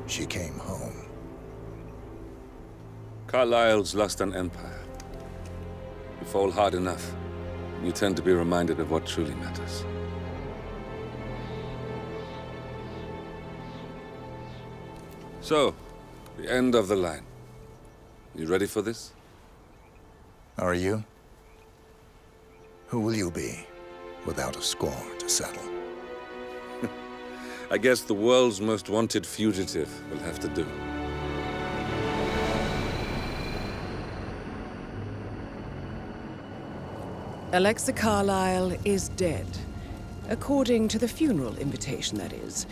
she came home. Carlyle's lost an empire. You fall hard enough, you tend to be reminded of what truly matters. So, the end of the line. You ready for this? Are you? Who will you be, without a score to settle? I guess the world's most wanted fugitive will have to do. Alexa Carlyle is dead. According to the funeral invitation, that is.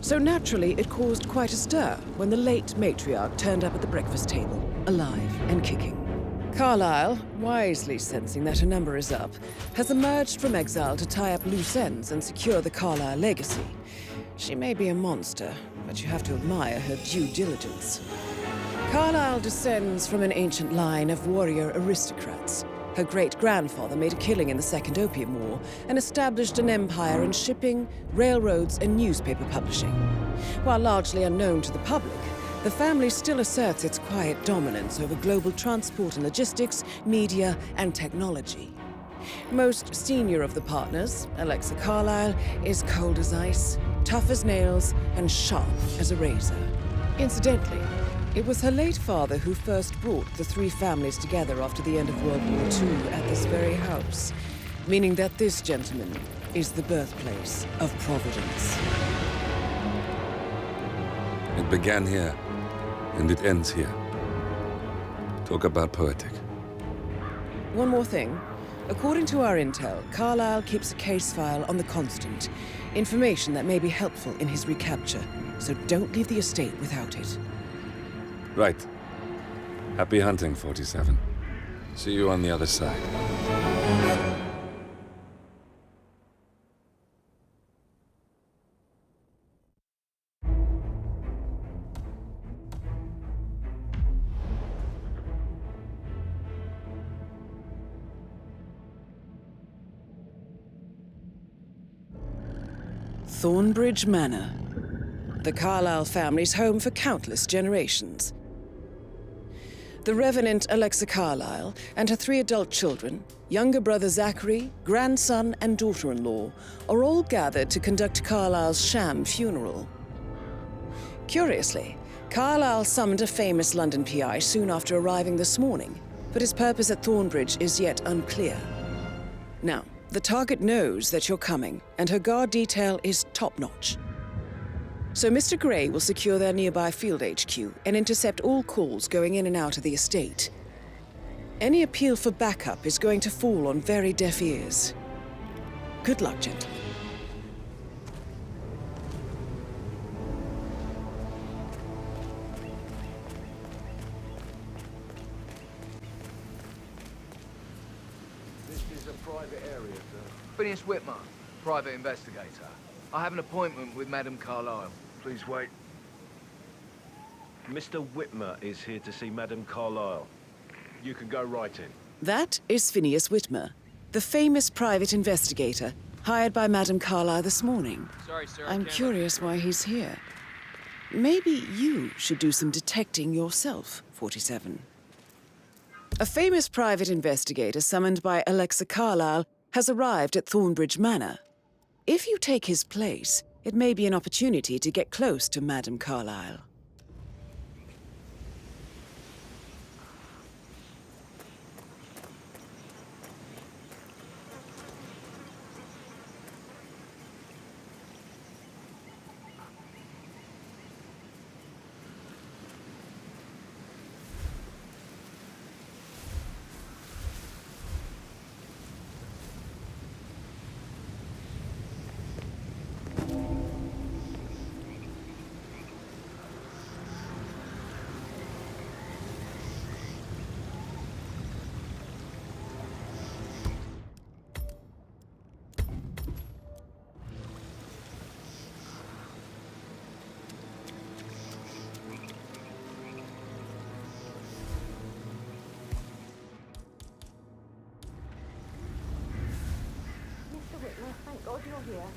So naturally, it caused quite a stir when the late matriarch turned up at the breakfast table, alive and kicking. Carlyle, wisely sensing that her number is up, has emerged from exile to tie up loose ends and secure the Carlyle legacy. She may be a monster, but you have to admire her due diligence. Carlyle descends from an ancient line of warrior aristocrats. Her great-grandfather made a killing in the Second Opium War and established an empire in shipping, railroads, and newspaper publishing. While largely unknown to the public, the family still asserts its quiet dominance over global transport and logistics, media, and technology. Most senior of the partners, Alexa Carlyle, is cold as ice, tough as nails, and sharp as a razor. Incidentally, it was her late father who first brought the three families together after the end of World War II at this very house, meaning that this gentleman is the birthplace of Providence. It began here, and it ends here. Talk about poetic. One more thing. According to our intel, Carlyle keeps a case file on the Constant. Information that may be helpful in his recapture, so don't leave the estate without it. Right. Happy hunting, 47. See you on the other side. Thornbridge Manor. The Carlyle family's home for countless generations. The Revenant Alexa Carlyle and her three adult children, younger brother Zachary, grandson, and daughter-in-law, are all gathered to conduct Carlyle's sham funeral. Curiously, Carlyle summoned a famous London PI soon after arriving this morning, but his purpose at Thornbridge is yet unclear. Now, the target knows that you're coming, and her guard detail is top-notch. So Mr. Gray will secure their nearby field HQ and intercept all calls going in and out of the estate. Any appeal for backup is going to fall on very deaf ears. Good luck, gentlemen. This is a private area, sir. Phineas Whitmer, private investigator. I have an appointment with Madame Carlyle. Please wait. Mr. Whitmer is here to see Madame Carlyle. You can go right in. That is Phineas Whitmer, the famous private investigator hired by Madame Carlyle this morning. Sorry, sir. I'm curious why he's here. Maybe you should do some detecting yourself, 47. A famous private investigator summoned by Alexa Carlyle has arrived at Thornbridge Manor. If you take his place, it may be an opportunity to get close to Madame Carlyle. Thank God you're here.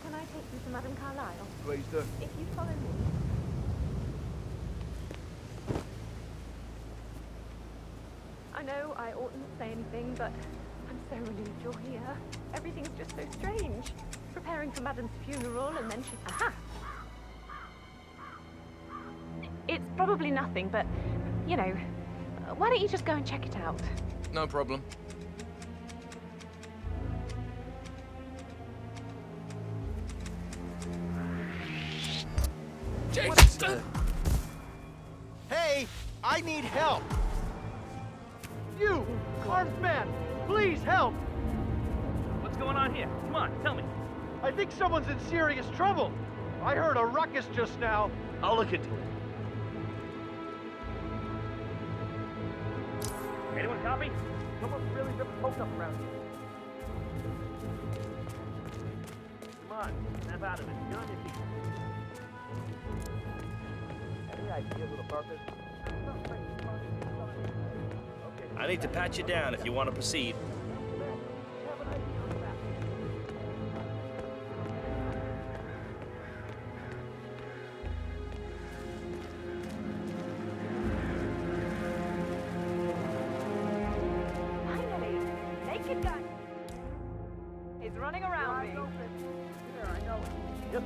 Can I take you to Madame Carlyle? Please do. If you follow me. I know I oughtn't say anything, but I'm so relieved you're here. Everything's just so strange. Preparing for Madam's funeral, and then she... Aha! It's probably nothing, but, you know, why don't you just go and check it out? No problem. Hey, I need help! You, armed man, please help! What's going on here? Come on, tell me. I think someone's in serious trouble. I heard a ruckus just now. I'll look into it. Anyone copy? Someone's really been poked up around here. Come on, snap out of it. Get on your feet. Any idea who the purpose? I need to pat you down if you want to proceed. Finally! Naked guy! He's running around me. Yep.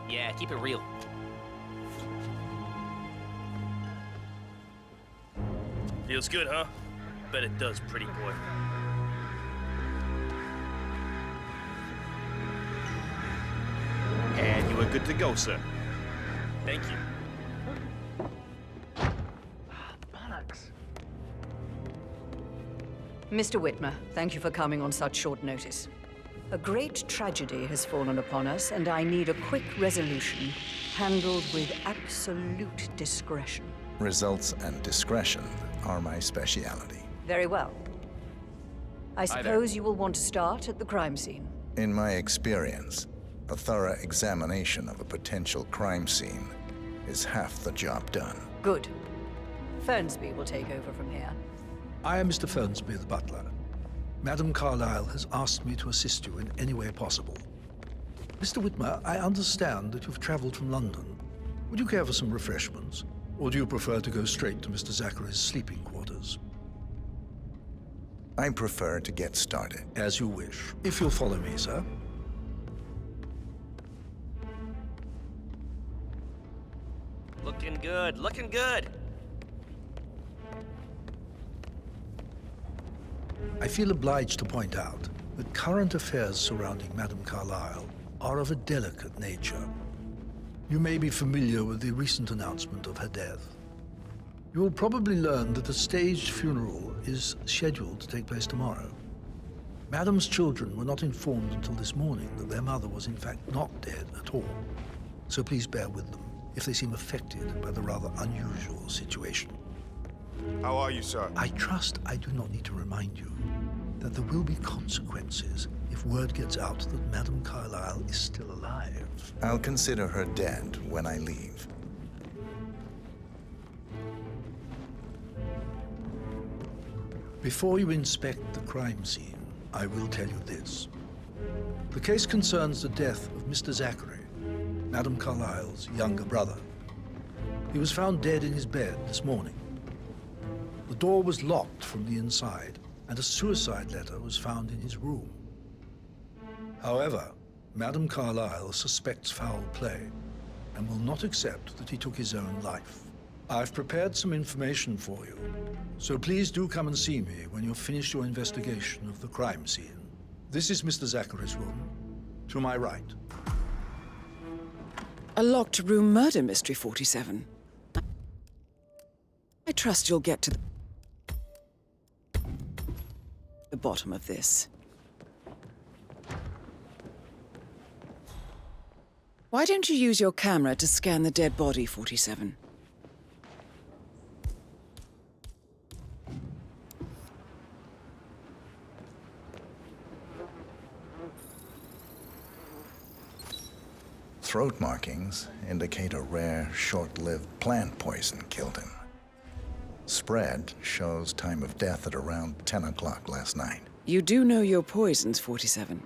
Yeah, keep it real. Feels good, huh? Bet it does, pretty boy. And you are good to go, sir. Thank you. Mr. Whitmer, thank you for coming on such short notice. A great tragedy has fallen upon us, and I need a quick resolution, handled with absolute discretion. Results and discretion are my speciality. Very well. I suppose you will want to start at the crime scene. In my experience, a thorough examination of a potential crime scene is half the job done. Good. Fernsby will take over from here. I am Mr. Fernsby, the butler. Madam Carlyle has asked me to assist you in any way possible. Mr. Whitmer, I understand that you've traveled from London. Would you care for some refreshments? Or do you prefer to go straight to Mr. Zachary's sleeping quarters? I prefer to get started. As you wish. If you'll follow me, sir. Looking good, looking good. I feel obliged to point out that current affairs surrounding Madam Carlyle are of a delicate nature. You may be familiar with the recent announcement of her death. You will probably learn that a staged funeral is scheduled to take place tomorrow. Madam's children were not informed until this morning that their mother was in fact not dead at all. So please bear with them if they seem affected by the rather unusual situation. How are you, sir? I trust I do not need to remind you that there will be consequences if word gets out that Madam Carlyle is still alive. I'll consider her dead when I leave. Before you inspect the crime scene, I will tell you this. The case concerns the death of Mr. Zachary, Madam Carlyle's younger brother. He was found dead in his bed this morning. The door was locked from the inside, and a suicide letter was found in his room. However, Madam Carlyle suspects foul play and will not accept that he took his own life. I've prepared some information for you, so please do come and see me when you've finished your investigation of the crime scene. This is Mr. Zachary's room, to my right. A locked room murder mystery, 47. I trust you'll get to the bottom of this. Why don't you use your camera to scan the dead body, 47? Throat markings indicate a rare, short-lived plant poison killed him. Spread shows time of death at around 10 o'clock last night. You do know your poisons, 47.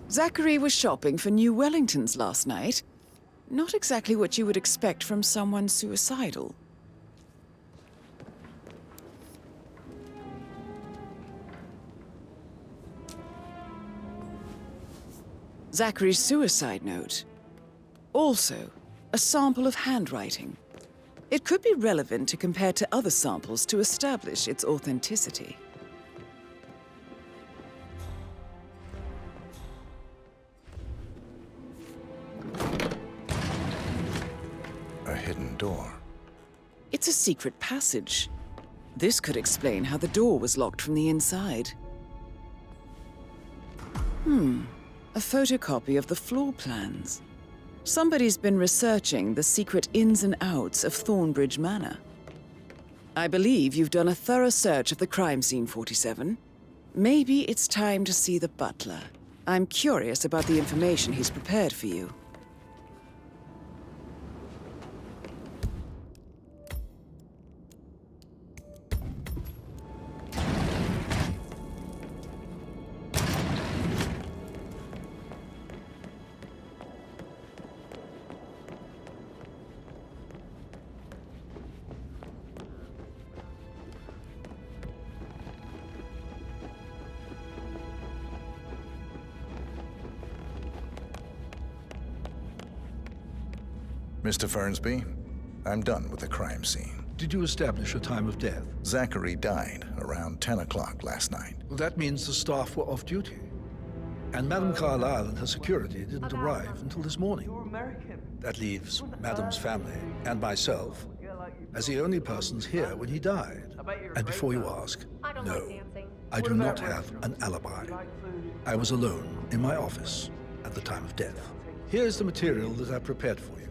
Zachary was shopping for new Wellingtons last night. Not exactly what you would expect from someone suicidal. Zachary's suicide note. Also, a sample of handwriting. It could be relevant to compare to other samples to establish its authenticity. A hidden door. It's a secret passage. This could explain how the door was locked from the inside. A photocopy of the floor plans. Somebody's been researching the secret ins and outs of Thornbridge Manor. I believe you've done a thorough search of the crime scene, 47. Maybe it's time to see the butler. I'm curious about the information he's prepared for you. Mr. Fernsby, I'm done with the crime scene. Did you establish a time of death? Zachary died around 10 o'clock last night. Well, that means the staff were off duty. And Madame Carlyle and her security didn't arrive until this morning. That leaves Madame's family and myself as the only persons here when he died. And before you ask, no, I do not have an alibi. I was alone in my office at the time of death. Here's the material that I prepared for you.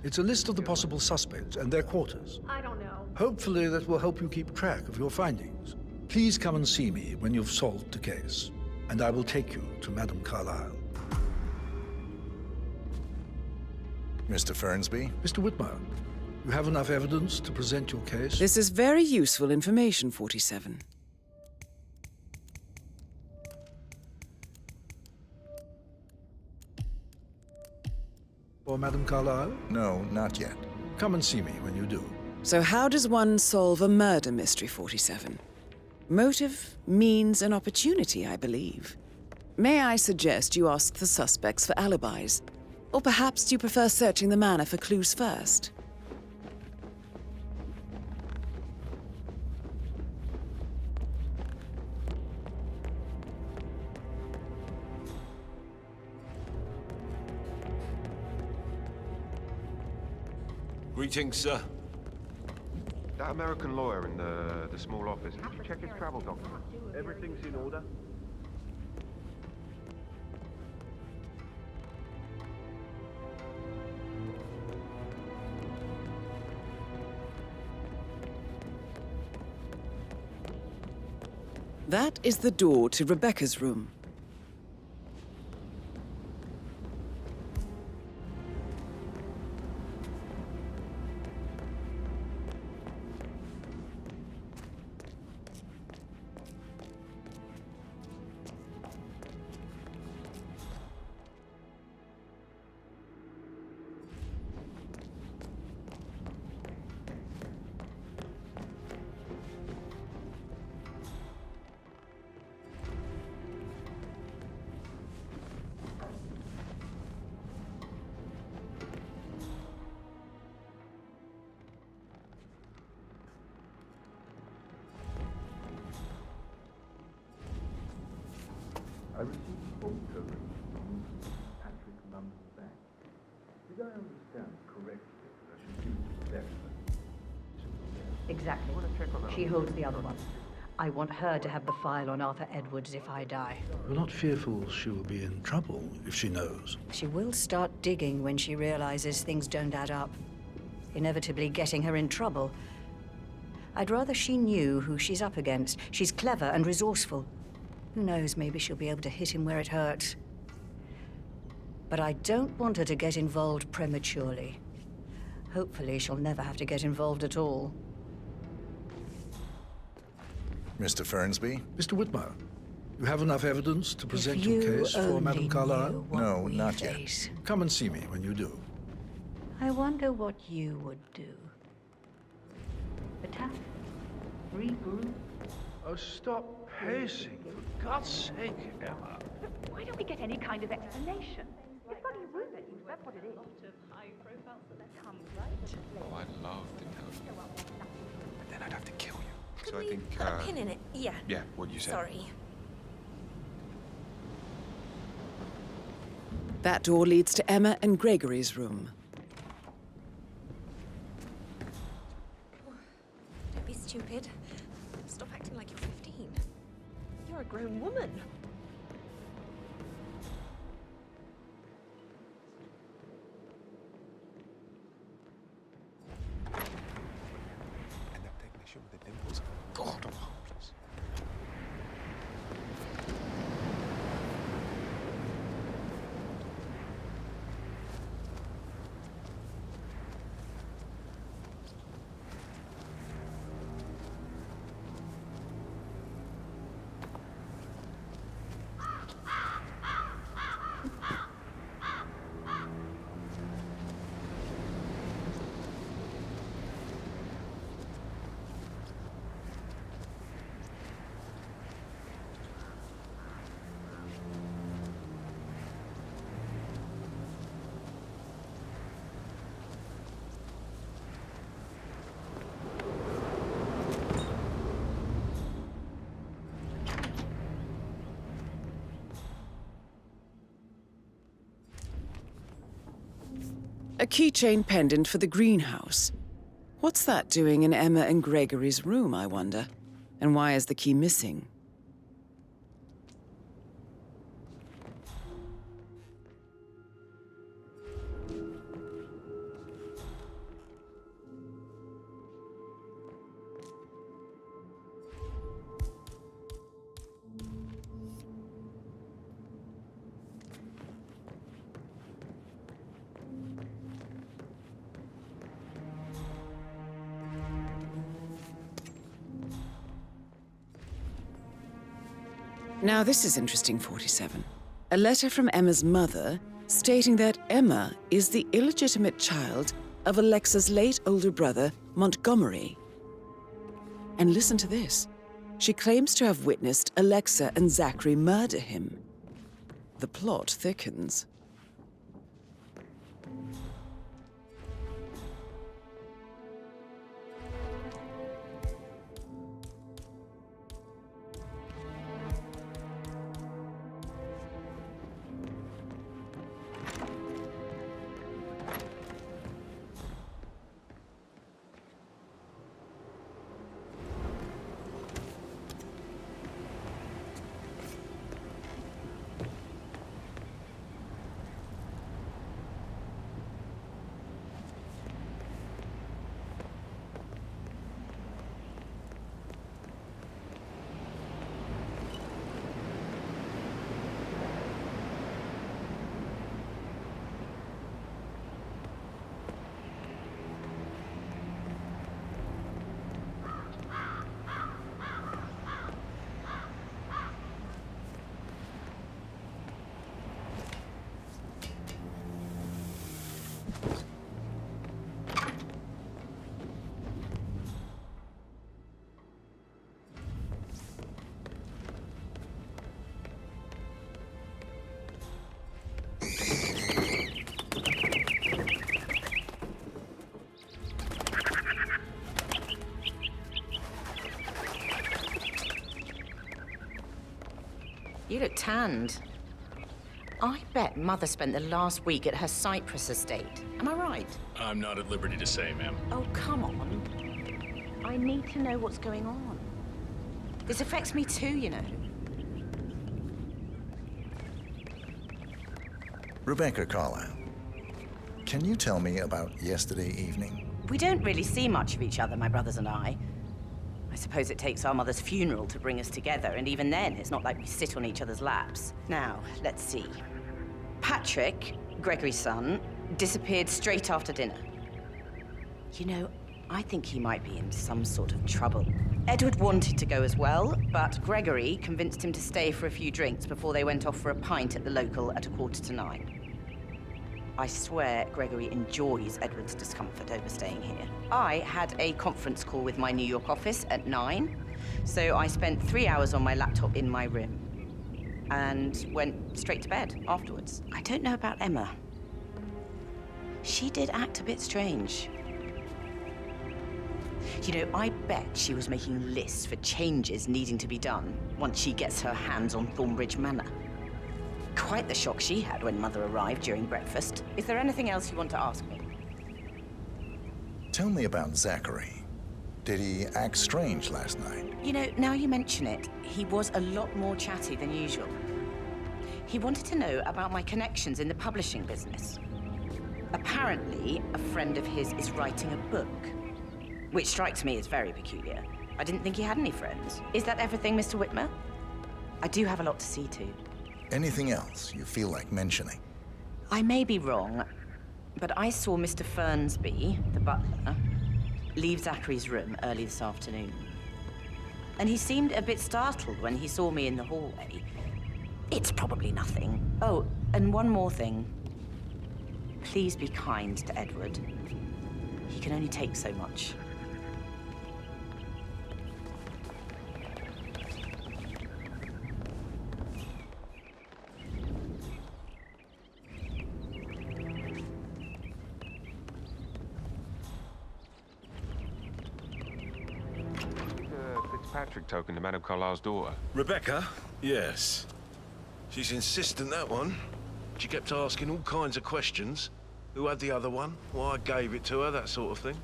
It's a list of the possible suspects and their quarters. I don't know. Hopefully that will help you keep track of your findings. Please come and see me when you've solved the case, and I will take you to Madame Carlyle. Mr. Fernsby? Mr. Whitmer, you have enough evidence to present your case? This is very useful information, 47. Or Madame Carlyle? No, not yet. Come and see me when you do. So how does one solve a murder mystery, 47? Motive, means, and opportunity, I believe. May I suggest you ask the suspects for alibis? Or perhaps do you prefer searching the manor for clues first? Greetings, sir. That American lawyer in the small office, did you check his travel documents? Everything's in order. That is the door to Rebecca's room. I received a phone call from Patrick London Bank. Did I understand correctly that I should give it to Rebecca? Exactly. She holds the other one. I want her to have the file on Arthur Edwards if I die. You're not fearful she will be in trouble if she knows? She will start digging when she realizes things don't add up, inevitably getting her in trouble. I'd rather she knew who she's up against. She's clever and resourceful. Who knows, maybe she'll be able to hit him where it hurts. But I don't want her to get involved prematurely. Hopefully she'll never have to get involved at all. Mr. Fernsby? Mr. Whitmer, You have enough evidence to present If your you case for only Madame Carlyle? knew what No, we not yet. face. Come and see me when you do. I wonder what you would do. Attack? Regroup? Oh, stop pacing, for God's sake, Emma. Why don't we get any kind of explanation? It's bloody Rupert, that's what it is. High-profile celeb comes, right? Oh, I'd love to tell you. But then I'd have to kill you. Could So I we think, put a pin in it? Yeah. yeah, what you said. Sorry. That door leads to Emma and Gregory's room. Don't be stupid. Stop acting like you're 15. You're a grown woman. And that technician with the dimples. God, I'm hopeless. A keychain pendant for the greenhouse. What's that doing in Emma and Gregory's room, I wonder? And why is the key missing? Now this is interesting, 47. A letter from Emma's mother stating that Emma is the illegitimate child of Alexa's late older brother, Montgomery. And listen to this. She claims to have witnessed Alexa and Zachary murder him. The plot thickens. You look tanned. I bet Mother spent the last week at her Cyprus estate. Am I right? I'm not at liberty to say, ma'am. Oh, come on. I need to know what's going on. This affects me too, you know. Rebecca Carlyle, can you tell me about yesterday evening? We don't really see much of each other, my brothers and I suppose it takes our mother's funeral to bring us together, and even then, it's not like we sit on each other's laps. Now, let's see. Patrick, Gregory's son, disappeared straight after dinner. You know, I think he might be in some sort of trouble. Edward wanted to go as well, but Gregory convinced him to stay for a few drinks before they went off for a pint at the local at 9:15. I swear Gregory enjoys Edward's discomfort over staying here. I had a conference call with my New York office at 9, so I spent 3 hours on my laptop in my room and went straight to bed afterwards. I don't know about Emma. She did act a bit strange. You know, I bet she was making lists for changes needing to be done once she gets her hands on Thornbridge Manor. Quite the shock she had when Mother arrived during breakfast. Is there anything else you want to ask me? Tell me about Zachary. Did he act strange last night? You know, now you mention it, he was a lot more chatty than usual. He wanted to know about my connections in the publishing business. Apparently, a friend of his is writing a book, which strikes me as very peculiar. I didn't think he had any friends. Is that everything, Mr. Whitmer? I do have a lot to see to. Anything else you feel like mentioning? I may be wrong, but I saw Mr. Fernsby, the butler, leave Zachary's room early this afternoon. And he seemed a bit startled when he saw me in the hallway. It's probably nothing. Oh, and one more thing. Please be kind to Edward. He can only take so much. Fitzpatrick token to Madame Carlyle's daughter. Rebecca? Yes. She's insistent, that one. She kept asking all kinds of questions. Who had the other one? Why I gave it to her, that sort of thing.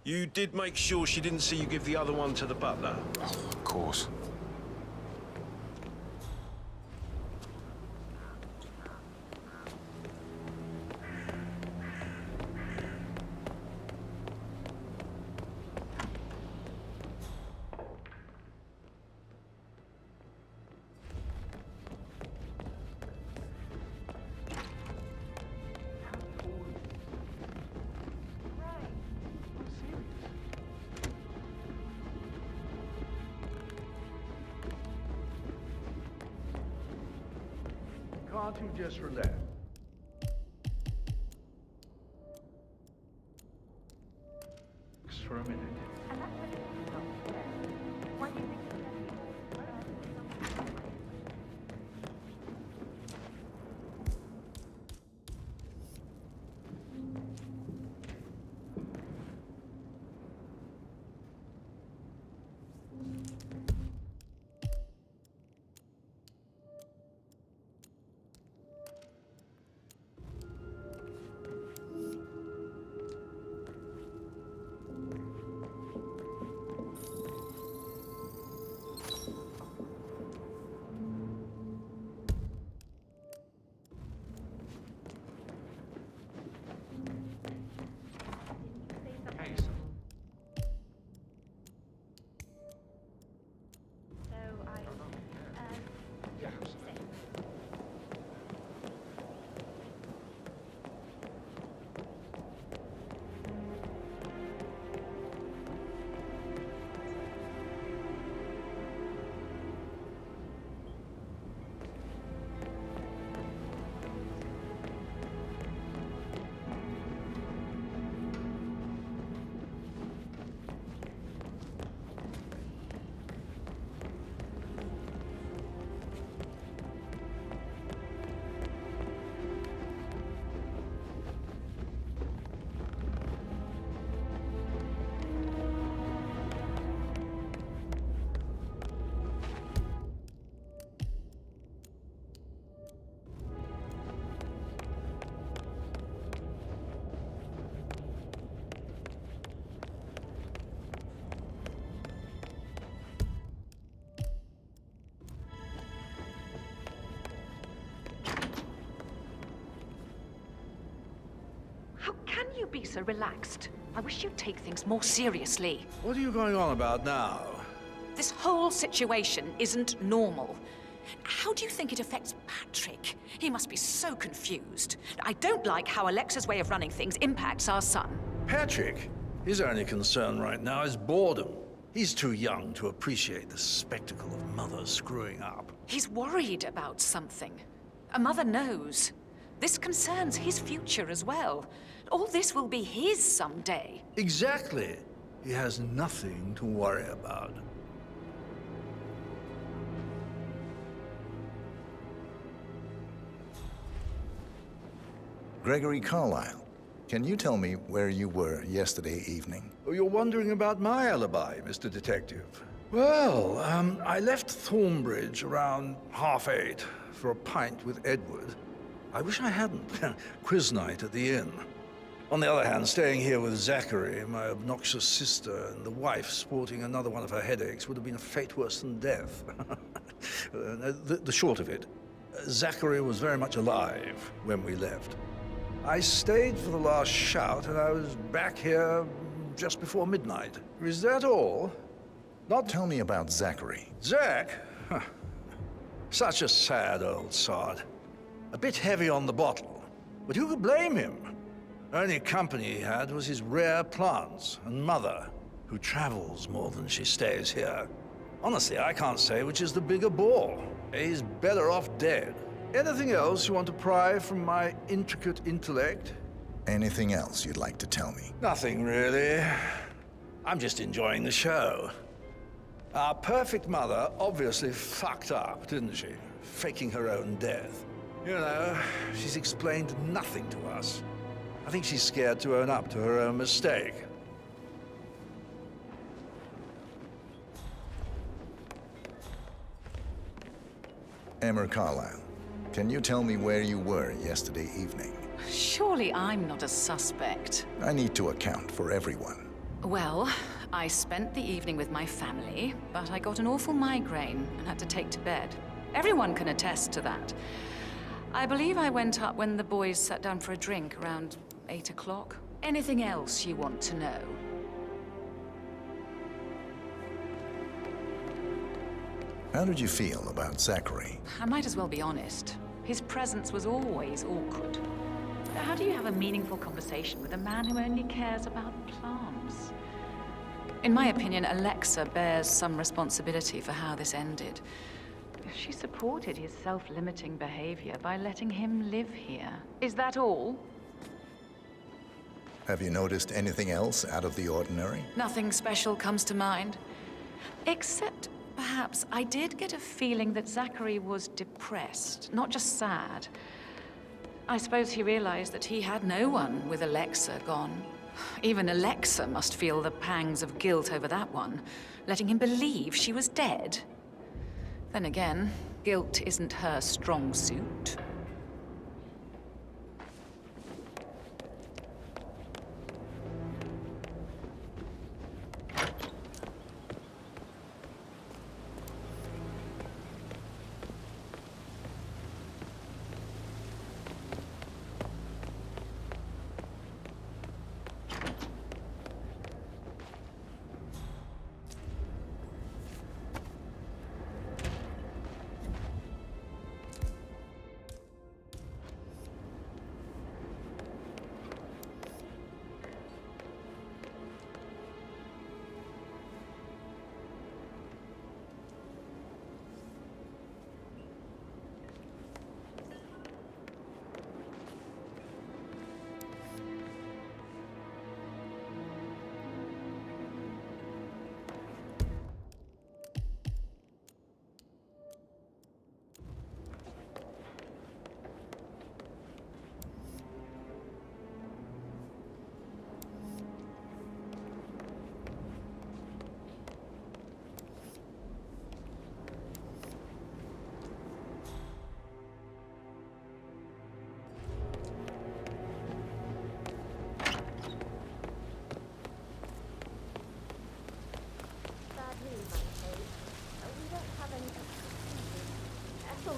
You did make sure she didn't see you give the other one to the butler? Oh, of course. Can't you just relax? For a minute. Why do you think How can you be so relaxed? I wish you'd take things more seriously. What are you going on about now? This whole situation isn't normal. How do you think it affects Patrick? He must be so confused. I don't like how Alexa's way of running things impacts our son. Patrick? His only concern right now is boredom. He's too young to appreciate the spectacle of mothers screwing up. He's worried about something. A mother knows. This concerns his future as well. All this will be his someday. Exactly. He has nothing to worry about. Gregory Carlyle, can you tell me where you were yesterday evening? Oh, you're wondering about my alibi, Mr. Detective. Well, I left Thornbridge around 8:30 for a pint with Edward. I wish I hadn't. Quiz night at the inn. On the other hand, staying here with Zachary, my obnoxious sister, and the wife sporting another one of her headaches would have been a fate worse than death. The short of it, Zachary was very much alive when we left. I stayed for the last shout, and I was back here just before midnight. Is that all? Not tell me about Zachary. Zach? Huh. Such a sad old sod. A bit heavy on the bottle, but who could blame him? Only company he had was his rare plants and mother, who travels more than she stays here. Honestly, I can't say which is the bigger bore. He's better off dead. Anything else you want to pry from my intricate intellect? Anything else you'd like to tell me? Nothing, really. I'm just enjoying the show. Our perfect mother obviously fucked up, didn't she? Faking her own death. You know, she's explained nothing to us. I think she's scared to own up to her own mistake. Emma Carlyle, can you tell me where you were yesterday evening? Surely I'm not a suspect. I need to account for everyone. Well, I spent the evening with my family, but I got an awful migraine and had to take to bed. Everyone can attest to that. I believe I went up when the boys sat down for a drink around 8 o'clock. Anything else you want to know? How did you feel about Zachary? I might as well be honest. His presence was always awkward. How do you have a meaningful conversation with a man who only cares about plants? In my opinion, Alexa bears some responsibility for how this ended. She supported his self-limiting behavior by letting him live here. Is that all? Have you noticed anything else out of the ordinary? Nothing special comes to mind. Except, perhaps, I did get a feeling that Zachary was depressed, not just sad. I suppose he realized that he had no one with Alexa gone. Even Alexa must feel the pangs of guilt over that one, letting him believe she was dead. Then again, guilt isn't her strong suit.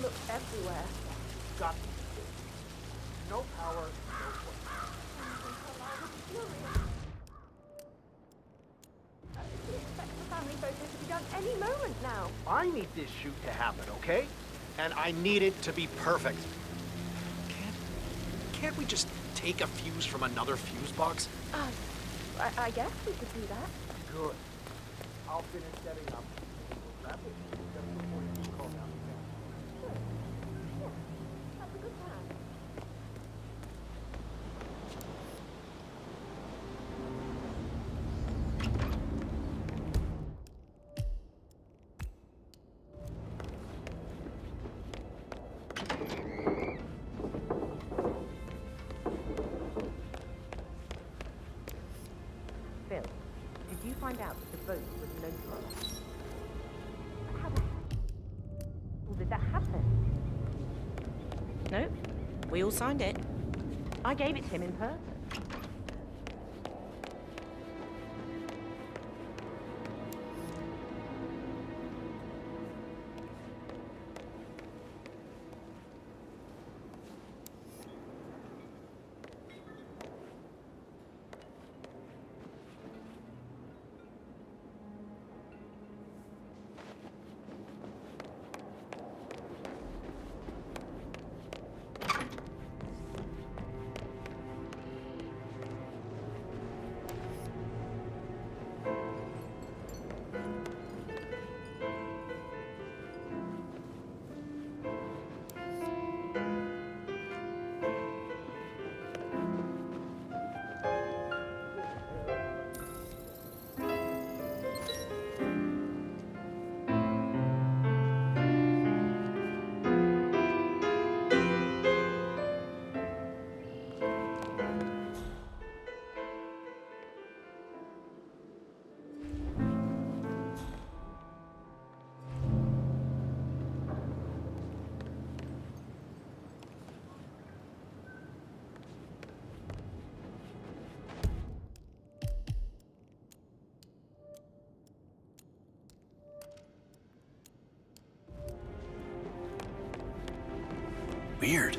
Looks everywhere. Got no power, no He expects the family photos to be done any moment now. I need this shoot to happen, okay? And I need it to be perfect. Can't we just take a fuse from another fuse box? I guess we could do that. Good. I'll finish setting up. That's it. Just before you call down again. Yeah, that's a good plan. Phil, did you find out that the vote was notarized? How the hell did that happen? Nope. We all signed it. I gave it to him in person. Weird.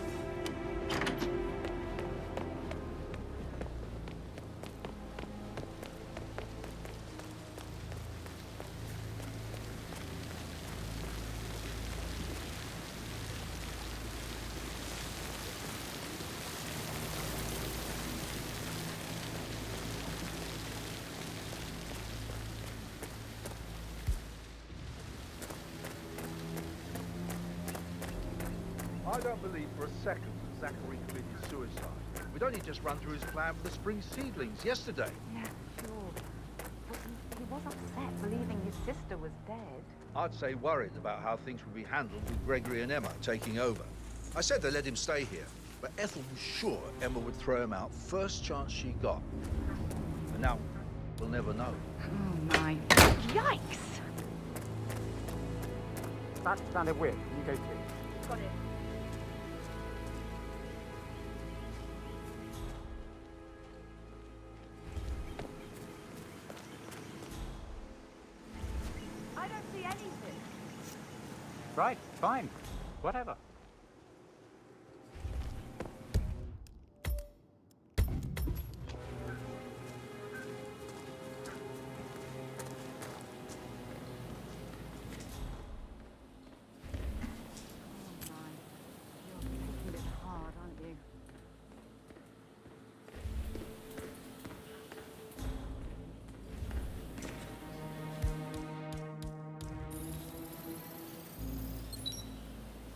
I don't believe for a second that Zachary committed suicide. We'd only just run through his plan for the spring seedlings yesterday. Yeah, sure. But he was upset believing his sister was dead. I'd say worried about how things would be handled with Gregory and Emma taking over. I said they let him stay here, but Ethel was sure Emma would throw him out first chance she got. And now, we'll never know. Oh my. Yikes! That sounded weird. Can you go too? Got it. I don't see anything. Right, fine. Whatever.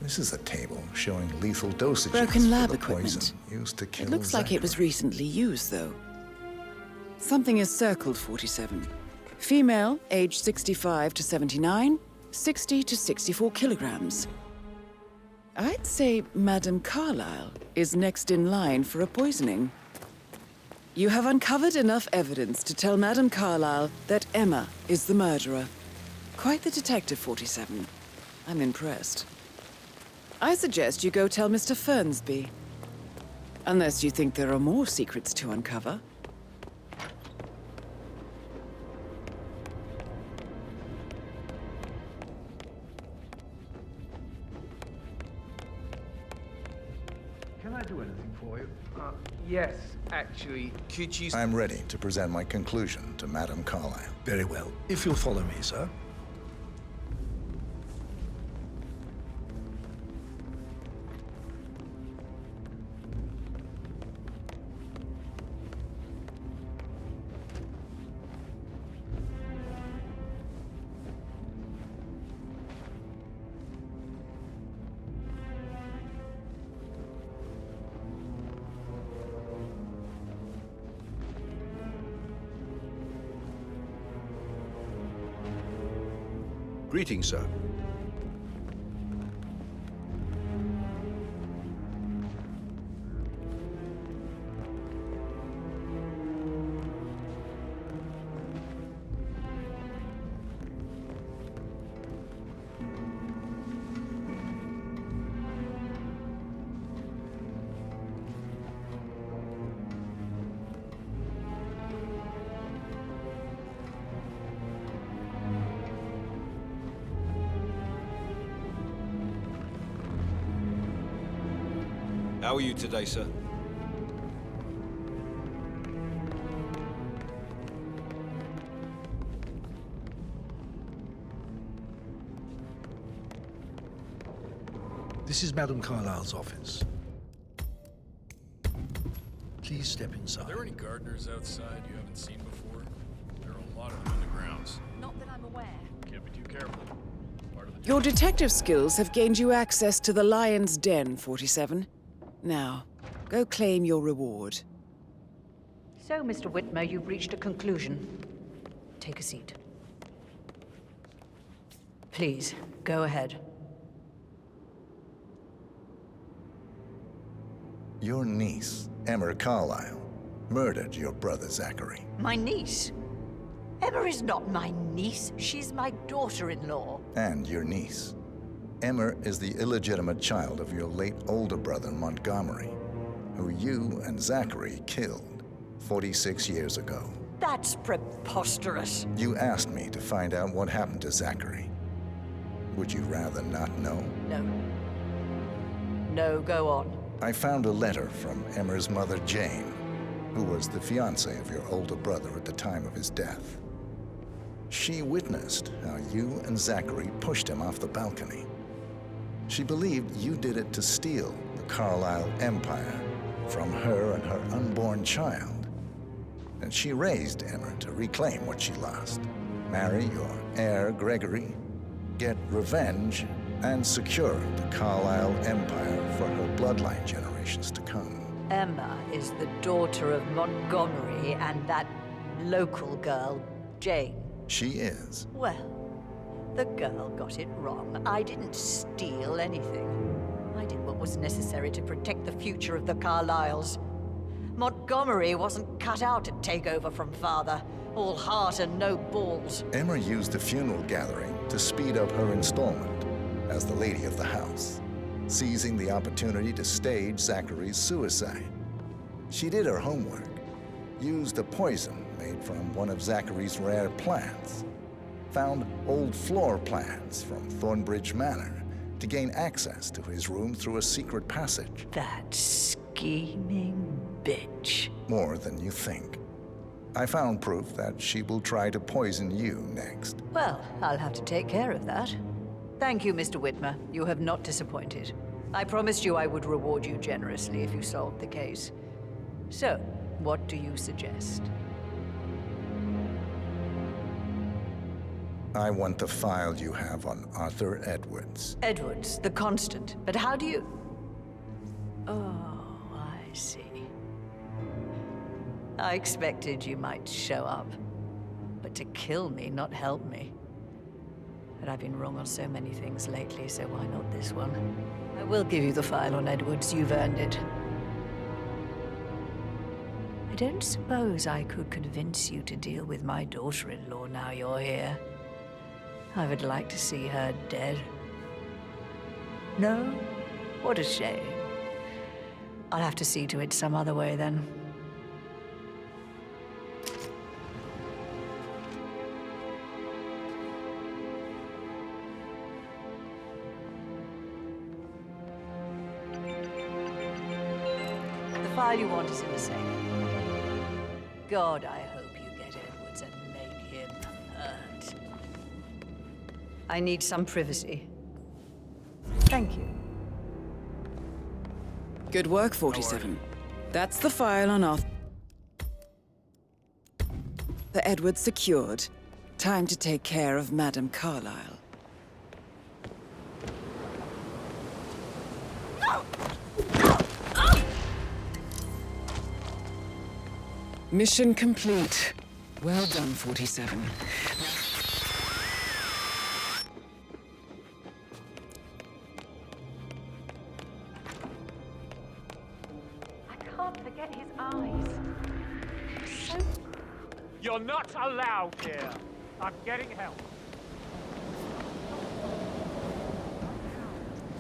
This is a table showing lethal dosages Broken for lab the equipment. poison used to kill It looks like it was Zachary. recently used, though. Something is circled 47. Female, age 65 to 79, 60 to 64 kilograms. I'd say Madame Carlyle is next in line for a poisoning. You have uncovered enough evidence to tell Madame Carlyle that Emma is the murderer. Quite the detective, 47. I'm impressed. I suggest you go tell Mr. Fernsby. Unless you think there are more secrets to uncover. Can I do anything for you? Yes, actually, could you... I'm ready to present my conclusion to Madame Carlyle. Very well. If you'll follow me, sir. Greetings, sir. How are you today, sir? This is Madame Carlyle's office. Please step inside. Are there any gardeners outside you haven't seen before? There are a lot of them in the grounds. Not that I'm aware. Can't be too careful. Part of the Your detective skills have gained you access to the Lion's Den, 47. Now, go claim your reward. So, Mr. Whitmer, you've reached a conclusion. Take a seat. Please, go ahead. Your niece, Emma Carlyle, murdered your brother Zachary. My niece? Emma is not my niece. She's my daughter-in-law. And your niece. Emma is the illegitimate child of your late older brother Montgomery, who you and Zachary killed 46 years ago. That's preposterous. You asked me to find out what happened to Zachary. Would you rather not know? No. No, go on. I found a letter from Emma's mother, Jane, who was the fiancée of your older brother at the time of his death. She witnessed how you and Zachary pushed him off the balcony. She believed you did it to steal the Carlyle empire from her and her unborn child. And she raised Emma to reclaim what she lost. Marry your heir, Gregory, get revenge, and secure the Carlyle empire for her bloodline generations to come. Emma is the daughter of Montgomery and that local girl, Jane. She is. Well, the girl got it wrong. I didn't steal anything. I did what was necessary to protect the future of the Carlyles. Montgomery wasn't cut out to take over from father. All heart and no balls. Emma used the funeral gathering to speed up her installment as the lady of the house, seizing the opportunity to stage Zachary's suicide. She did her homework, used a poison made from one of Zachary's rare plants, found old floor plans from Thornbridge Manor to gain access to his room through a secret passage. That scheming bitch. More than you think. I found proof that she will try to poison you next. Well, I'll have to take care of that. Thank you, Mr. Whitmer. You have not disappointed. I promised you I would reward you generously if you solved the case. So, what do you suggest? I want the file you have on Arthur Edwards. Edwards, the Constant. But how do you... Oh, I see. I expected you might show up. But to kill me, not help me. But I've been wrong on so many things lately, so why not this one? I will give you the file on Edwards. You've earned it. I don't suppose I could convince you to deal with my daughter-in-law now you're here. I would like to see her dead. No? What a shame. I'll have to see to it some other way then. The file you want is in the safe. God, I hope you get Edwards and make him hurt. I need some privacy. Thank you. Good work, 47. That's the file on Arthur Edwards secured. Time to take care of Madame Carlyle. Mission complete. Well done, 47. can't forget his eyes. So You're not allowed here. I'm getting help.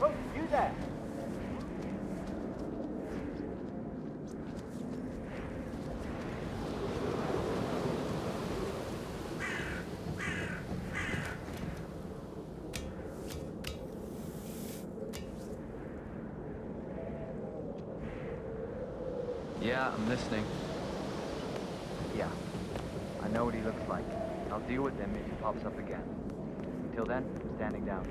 Oh, you there? Yeah, I'm listening. Yeah, I know what he looks like. I'll deal with him if he pops up again. Until then, I'm standing down.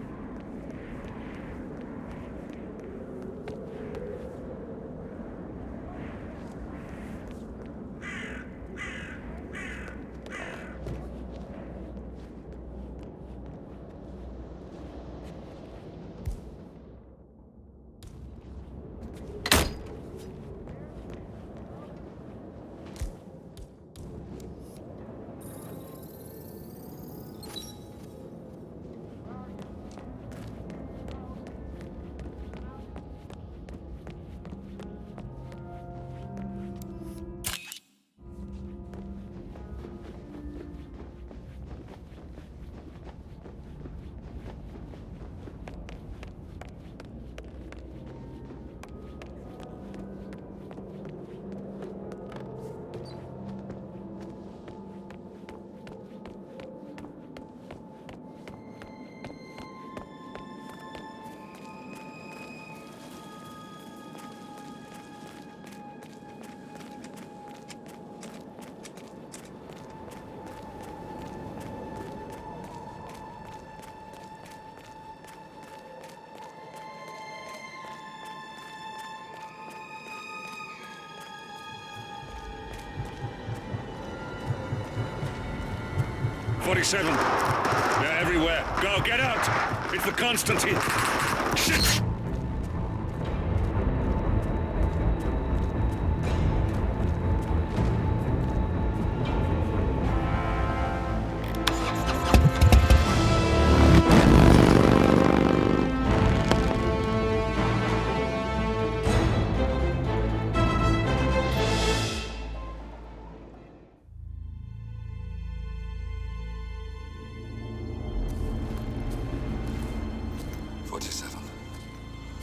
"47. They're everywhere. Go, get out! It's the Constantine. Shit!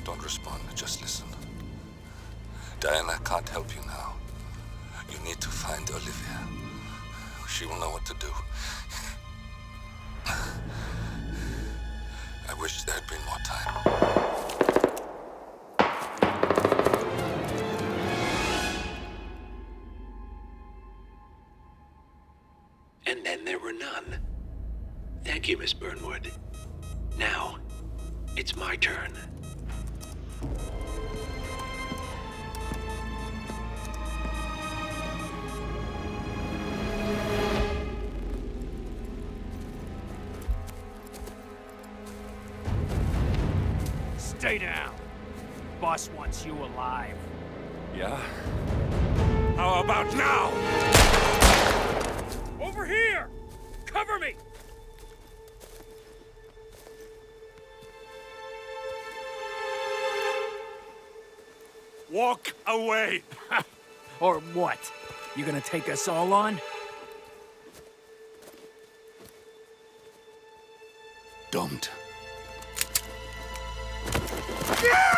Don't respond, just listen. Diana can't help you now. You need to find Olivia. She will know what to do. I wish there had been more time. And then there were none. Thank you, Miss Burnwood. Now, it's my turn. Stay down. Boss wants you alive. Yeah? How about now? Over here! Cover me! Walk away! Or what? You gonna take us all on? Don't.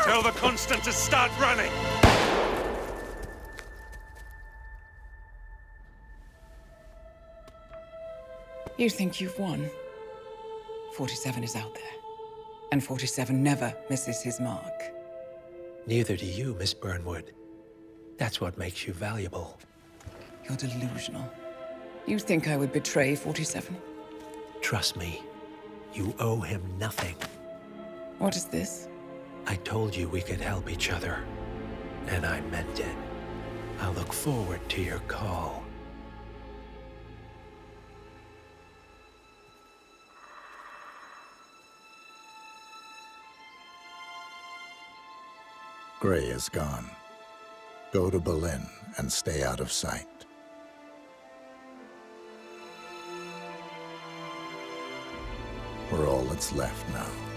Tell the Constant to start running! You think you've won? 47 is out there. And 47 never misses his mark. Neither do you, Miss Burnwood. That's what makes you valuable. You're delusional. You think I would betray 47? Trust me, you owe him nothing. What is this? I told you we could help each other, and I meant it. I'll look forward to your call. Gray is gone. Go to Berlin and stay out of sight. We're all that's left now.